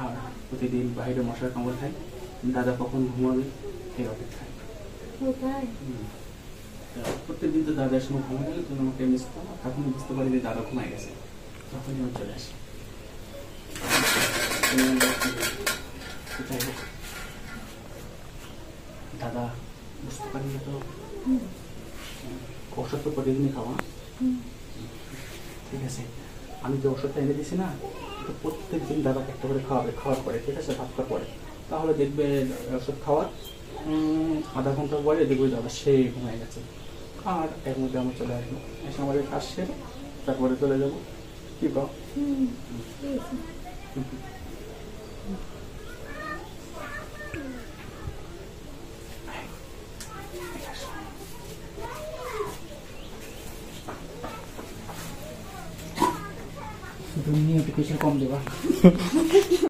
আর প্রতিদিন বাইরে মশার কামড় খায়, দাদা কখন ঘুমাবে এই অপেক্ষায়। প্রত্যেকদিন তো দাদার সময় ঘুমে গেলে তুমি আমাকে মিস করো, তখন বুঝতে পারি যে দাদা ঘুমায় গেছে, তখনই আমি চলে আসি। যাই হোক, দাদা বুঝতে পারি না তো, ওষুধ তো প্রতিদিনই খাওয়া। ঠিক আছে, আমি যে ওষুধটা এনে দিছি না, তো প্রত্যেক দিন দাদাকে একটা করে খাওয়াবে, খাওয়ার পরে, ঠিক আছে, ভাত খাওয়ার পরে। তাহলে দেখবে ওষুধ খাওয়ার আধা ঘন্টা পরে দেখবে দাদা সেই ঘুমায় গেছে। আর এর মধ্যে আমি চলে আসবো, এসে আমাদের কাজ সেরে তারপরে চলে যাবো। কি পাও? তুমি একটু কিছু কম দেবা।